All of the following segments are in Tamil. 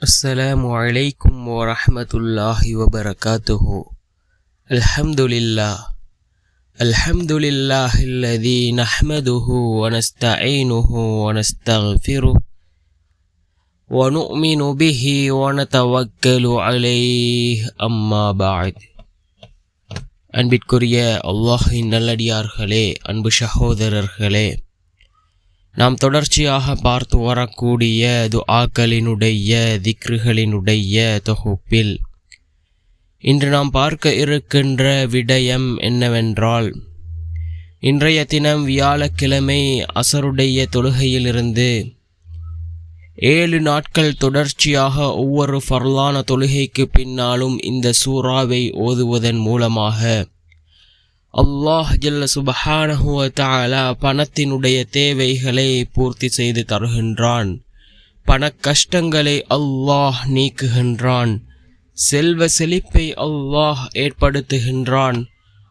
السلام عليكم ورحمة الله وبركاته. الحمد لله الذي نحمده ونستعينه ونستغفره ونؤمن به ونتوكل عليه أما بعد. அன்பிற்குரிய அல்லாஹ்வின் நல்லடியார்களே, அன்பு சகோதரர்களே, நாம் தொடர்ச்சியாக பார்த்து வரக்கூடிய துஆக்களினுடைய திக்ருகளினுடைய தொகுப்பில் இன்று நாம் பார்க்க இருக்கின்ற விடயம் என்னவென்றால், இன்றைய தினம் வியாழக்கிழமை அசருடைய தொழுகையிலிருந்து 7 நாட்கள் தொடர்ச்சியாக ஒவ்வொரு ஃபர்லான தொழுகைக்கு பின்னாலும் இந்த சூறாவை ஓதுவதன் மூலமாக அல்லாஹ் ஜல்ல சுப்ஹானஹு வ தஆலா பணத்தினுடைய தேவைகளை பூர்த்தி செய்து தருகின்றான். பண கஷ்டங்களை அல்லாஹ் நீக்குகின்றான். செல்வ செழிப்பை அல்லாஹ் ஏற்படுத்துகின்றான்.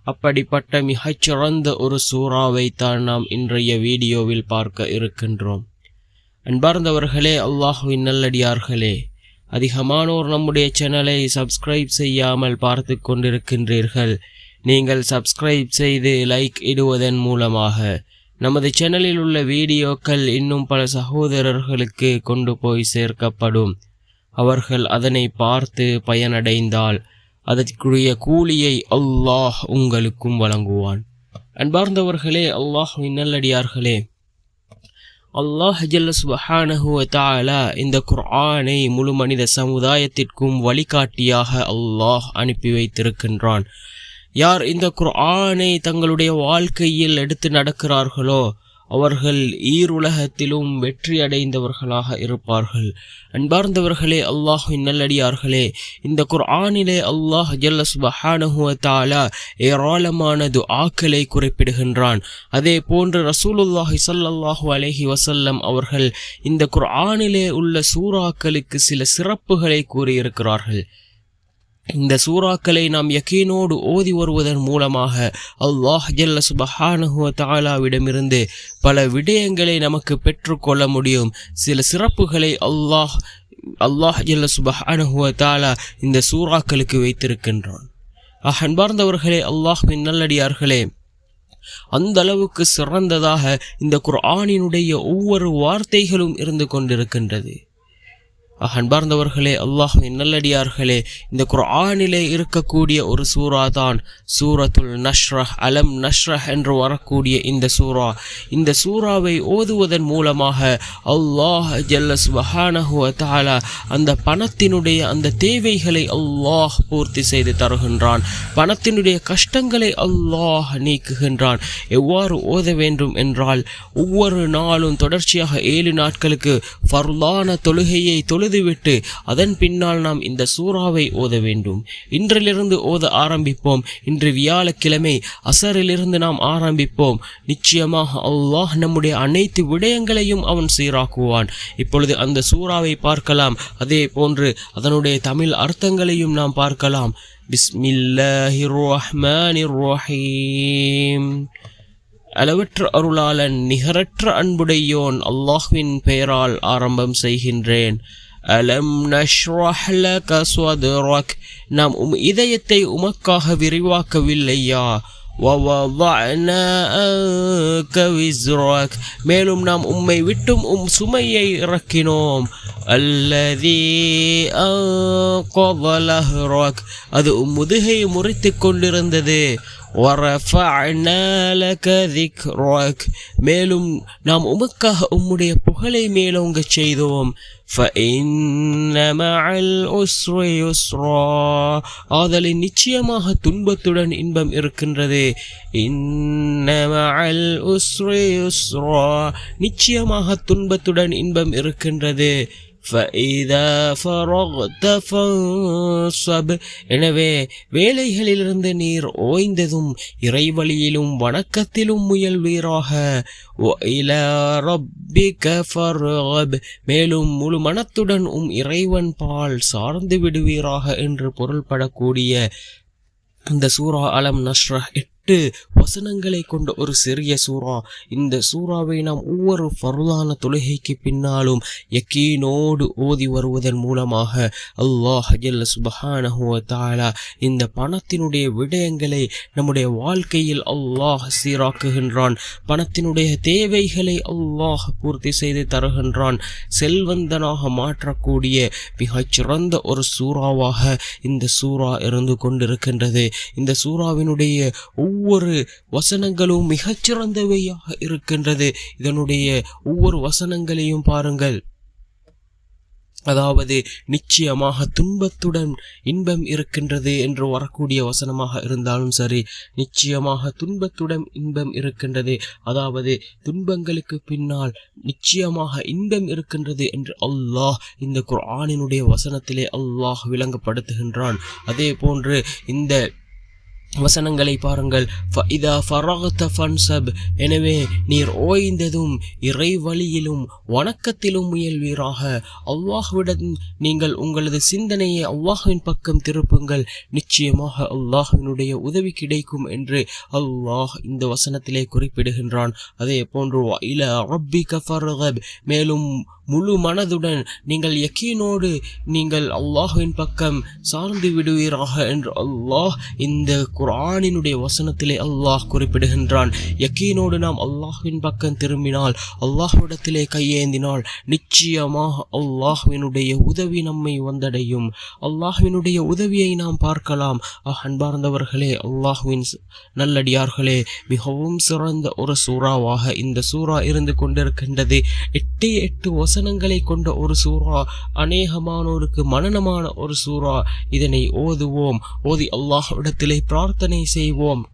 அப்படிப்பட்ட மிகச்சிறந்த ஒரு சூறாவை தான் நாம் இன்றைய வீடியோவில் பார்க்க இருக்கின்றோம். அன்பார்ந்தவர்களே, அல்லாஹ்வின் நல்லடியார்களே, அதிகமானோர் நம்முடைய சேனலை சப்ஸ்கிரைப் செய்யாமல் பார்த்து கொண்டிருக்கின்றீர்கள். நீங்கள் சப்ஸ்கிரைப் செய்து லைக் இடுவதன் மூலமாக நமது சேனலில் உள்ள வீடியோக்கள் இன்னும் பல சகோதரர்களுக்கு கொண்டு போய் சேர்க்கப்படும். அவர்கள் அதனை பார்த்து பயனடைந்தால் அதற்குரிய கூலியை அல்லாஹ் உங்களுக்கும் வழங்குவான். அன்பார்ந்தவர்களே, அல்லாஹ்வின் நல்லடியார்களே, அல்லாஹ் ஜல்ல சுப்ஹானஹு வ தஆலா இந்த குர்ஆனை முழு மனித சமுதாயத்திற்கும் வழிகாட்டியாக அல்லாஹ் அனுப்பி வைத்திருக்கின்றான். யார் இந்த குர்ஆனை தங்களுடைய வாழ்க்கையில் எடுத்து நடக்கிறார்களோ அவர்கள் ஈருலகத்திலும் வெற்றி அடைந்தவர்களாக இருப்பார்கள். அன்பார்ந்தவர்களே, அல்லாஹ்வின் நல்லடியார்களே, இந்த குர்ஆனிலே அல்லாஹ் ஜல்ல சுப்ஹானஹு வ தஆலா ஏராளமான துஆக்களை குறிப்பிடுகின்றான். அதே போன்று ரசூலுல்லாஹி ஸல்லல்லாஹு அலைஹி வஸல்லம் அவர்கள் இந்த குர்ஆனிலே உள்ள சூறாக்களுக்கு சில சிறப்புகளை கூறியிருக்கிறார்கள். இந்த சூறாக்களை நாம் யகீனோடு ஓதி வருவதன் மூலமாக அல்லாஹ் ஜல்ல சுப்ஹானஹு வ தஆலாவிடமிருந்து பல விடயங்களை நமக்கு பெற்றுக்கொள்ள முடியும். சில சிறப்புகளை அல்லாஹ் ஜல்ல சுப்ஹானஹு வ தஆலா இந்த சூறாக்களுக்கு வைத்திருக்கின்றான். அன்பார்ந்தவர்களே, அல்லாஹ்வின் நல்லடியார்களே, அந்த அளவுக்கு சிறந்ததாக இந்த குர்ஆனினுடைய ஒவ்வொரு வார்த்தைகளும் இருந்து கொண்டிருக்கின்றது. அன்பார்ந்தவர்களே, அல்லாஹ்வின் நல்லடியார்களே, இந்த குர்ஆனிலே இருக்கக்கூடிய ஒரு சூரா தான் சூரத்துல் நஷ்ரஹ், அலம் நஷ்ரஹ் என்று வரக்கூடிய இந்த சூரா. இந்த சூறாவை ஓதுவதன் மூலமாக அல்லாஹ் ஜல்ல சுப்ஹானஹு வ தஆலா அந்த பணத்தினுடைய அந்த தேவைகளை அல்லாஹ் பூர்த்தி செய்து தருகின்றான். பணத்தினுடைய கஷ்டங்களை அல்லாஹ் நீக்குகின்றான். எவ்வாறு ஓத வேண்டும் என்றால், ஒவ்வொரு நாளும் தொடர்ச்சியாக 7 நாட்களுக்கு ஃபர்லான தொழுகையை விட்டு அதன் பின்னால் நாம் இந்த சூறாவை ஓத வேண்டும். இன்றிலிருந்து ஓத ஆரம்பிப்போம். இன்று வியாழக்கிழமை அசரிலிருந்து நாம் ஆரம்பிப்போம். நிச்சயமாக அல்லாஹ் நம்முடைய அனைத்து விடயங்களையும் அவன் சீராக்குவான். இப்பொழுது அந்த சூறாவை பார்க்கலாம். அதே போன்று அதனுடைய தமிழ் அர்த்தங்களையும் நாம் பார்க்கலாம். பிஸ்மில்லாஹிர் ரஹ்மானிர் ரஹீம். அளவற்ற அருளாளன் நிகரற்ற அன்புடையோன் அல்லாஹ்வின் பெயரால் ஆரம்பம் செய்கின்றேன். அலம் நஷ்ரஹ் லக ஸத்ரக், நாம் இதயத்தை உமக்காக விரிவாக்கவில்லையா? வவதஅனா அன்க விஸ்ரக், மேலும் நாம் உம்மை விட்டும் சுமையை இறக்கினோம். அல்லதி அன்கத லஹ்ரக், அது முதுகை முறித்துக் கொண்டிருந்தது. வரஃபஅனா லக திக்ரக், மேலும் நாம் உமக்காக உம்முடைய புகழை மேலோங்கச் செய்தோம். فَإِنَّ مَعَ الْعُسْرِ يُسْرًا, ஆதலின் நிச்சயமாக துன்பத்துடன் இன்பம் இருக்கின்றது. إِنَّ مَعَ الْعُسْرِ يُسْرًا, நிச்சயமாக துன்பத்துடன் இன்பம் இருக்கின்றது. فَإِذَا فَرَغْتَ فَانصَبْ, எனவே வேலைகளிலிருந்து நீர் ஓய்ந்ததும் இறைவழியிலும் வணக்கத்திலும் முயல்வீராக. وَإِلَى رَبِّكَ فَارْغَب, மேலும் முழு மனத்துடன் இறைவன் பால் சார்ந்து விடுவீராக என்று பொருள்படக்கூடிய இந்த சூரா அலம் நஷ்ரஹ் 8 வசனங்களை கொண்ட ஒரு சிறிய சூரா. இந்த சூறாவை நாம் ஒவ்வொரு ஃபர்லான தொழுகைக்கு பின்னாலும் யக்கீனோடு ஓதி வருவதன் மூலமாக அல்லாஹ் ஜல்ல சுப்ஹானஹு வ தஆலா இந்த பணத்தினுடைய விடயங்களை நம்முடைய வாழ்க்கையில் அல்லாஹ் சீராக்குகின்றான். பணத்தினுடைய தேவைகளை அல்லாஹ் பூர்த்தி செய்து தருகின்றான். செல்வந்தனாக மாற்றக்கூடிய மிகச்சிறந்த ஒரு சூறாவாக இந்த சூறா இருந்து கொண்டிருக்கின்றது. இந்த சூறாவினுடைய ஒவ்வொரு வசனங்களும் மிகச்சிறந்தவையாக இருக்கின்றது. இதனுடைய ஒவ்வொரு வசனங்களையும் பாருங்கள். அதாவது நிச்சயமாக துன்பத்துடன் இன்பம் இருக்கின்றது என்று வரக்கூடிய வசனமாக இருந்தாலும் சரி, நிச்சயமாக துன்பத்துடன் இன்பம் இருக்கின்றது, அதாவது துன்பங்களுக்கு பின்னால் நிச்சயமாக இன்பம் இருக்கின்றது என்று அல்லாஹ் இந்த குர்ஆனினுடைய வசனத்திலே அல்லாஹ் விளங்கப்படுத்துகின்றான். அதே போன்று இந்த வசனங்களை பாருங்கள். ஃபஇதா ஃபரக்த ஃபன்சப், எனவே நீர் ஓய்ந்ததும் இறை வழியிலும் வணக்கத்திலும் முயல்வீராக. அல்லாஹ்விடம் நீங்கள் உங்களது சிந்தனையை அல்லாஹ்வின் பக்கம் திருப்புங்கள், நிச்சயமாக அல்லாஹ்வினுடைய உதவி கிடைக்கும் என்று அல்லாஹ் இந்த வசனத்திலே குறிப்பிடுகின்றான். அதே போன்று இலா ரப்பிக ஃபர்கப், மேலும் முழு மனதுடன் நீங்கள் யக்கீனோடு நீங்கள் அல்லாஹ்வின் பக்கம் சார்ந்து விடுவீராக என்று அல்லாஹ் இந்த குர்ஆனினுடைய வசனத்திலே அல்லாஹ் குறிப்பிடுகின்றான். யக்கீனோடு நாம் அல்லாஹ்வின் பக்கம் திரும்பினால், அல்லாஹ்விடத்திலே கையேந்தினால் நிச்சயமாக அல்லாஹ்வினுடைய உதவி நம்மை வந்தடையும். அல்லாஹ்வினுடைய உதவியை நாம் பார்க்கலாம். அன்பார்ந்தவர்களே, அல்லாஹ்வின் நல்லடியார்களே, மிகவும் சிறந்த ஒரு சூறாவாக இந்த சூறா இருந்து கொண்டிருக்கின்றது. 8 வசனங்களை கொண்ட ஒரு சூறா, அநேகமானோருக்கு மனனமான ஒரு சூறா. இதனை ஓதுவோம், ஓதி அல்லாஹ்விடத்திலே பிரார்த்தனை செய்வோம்.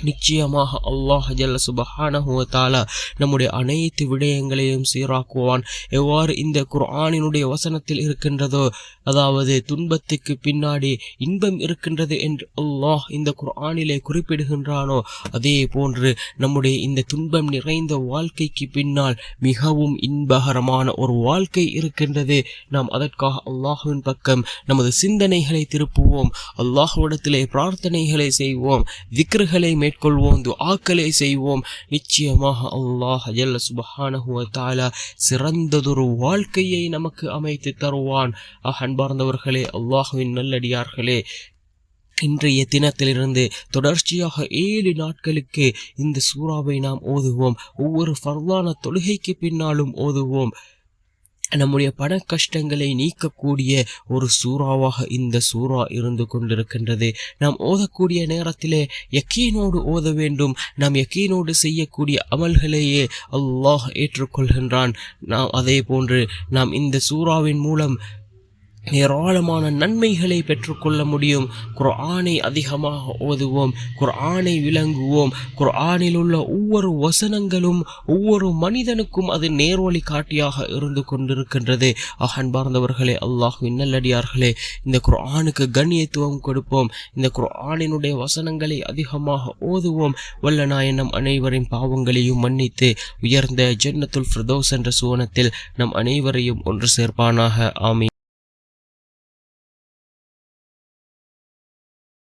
நிச்சயமாக அல்லாஹ் ஜல்ல சுப்ஹானஹு வ தஆலா நம்முடைய அனைத்து விடயங்களையும் சீராக்குவான். எவ்வாறு இந்த குர்ஆனினுடைய வசனத்தில் இருக்கின்றதோ, அதாவது துன்பத்துக்கு பின்னாடி இன்பம் இருக்கின்றது என்று அல்லாஹ் இந்த குர்ஆனிலே குறிப்பிடுகின்றானோ, அதே போன்று நம்முடைய இந்த துன்பம் நிறைந்த வாழ்க்கைக்கு பின்னால் மிகவும் இன்பகரமான ஒரு வாழ்க்கை இருக்கின்றது. நாம் அதற்காக அல்லாஹ்வின் பக்கம் நமது சிந்தனைகளை திருப்புவோம், அல்லாஹ்விடத்திலே பிரார்த்தனைகளை செய்வோம், திக்ருகளை மேற்கொள்வோம், துஆக்களை செய்வோம். நிச்சயமாக அல்லாஹ் ஜல்ல சுப்ஹானஹு வ தஆலா சிறந்ததொரு வாழ்க்கையை நமக்கு அமைத்து தருவான். அன்பார்ந்தவர்களே, அல்லாஹ்வின் நல்லடியார்களே, இன்றைய தினத்திலிருந்து தொடர்ச்சியாக 7 நாட்களுக்கு இந்த சூறாவை நாம் ஓதுவோம். ஒவ்வொரு ஃபர்லான தொழுகைக்கு பின்னாலும் ஓதுவோம். நம்முடைய பண கஷ்டங்களை நீக்கக்கூடிய ஒரு சூறாவாக இந்த சூறா இருந்து கொண்டிருக்கின்றது. நாம் ஓதக்கூடிய நேரத்திலே யக்கீனோடு ஓத வேண்டும். நாம் யக்கீனோடு செய்யக்கூடிய அமல்களையே அல்லாஹ் ஏற்றுக்கொள்கின்றான். அதே போன்று நாம் இந்த சூறாவின் மூலம் ஏராளமான நன்மைகளை பெற்றுக்கொள்ள முடியும். குர்ஆனை அதிகமாக ஓதுவோம், குர்ஆனை விளங்குவோம். குர்ஆனில் உள்ள ஒவ்வொரு வசனங்களும் ஒவ்வொரு மனிதனுக்கும் அது நேர்வழி காட்டியாக இருந்து கொண்டிருக்கின்றது. அன்பார்ந்தவர்களே, அல்லாஹ்வின் நல்லடியார்களே, இந்த குர்ஆனுக்கு கண்ணியத்துவம் கொடுப்போம். இந்த குர்ஆனினுடைய வசனங்களை அதிகமாக ஓதுவோம். வல்ல நாயன் நம் அனைவரின் பாவங்களையும் மன்னித்து உயர்ந்த ஜன்னத்துல் ஃபிர்தௌஸ் என்ற சுவனத்தில் நம் அனைவரையும் ஒன்று சேர்ப்பானாக. ஆமீன்.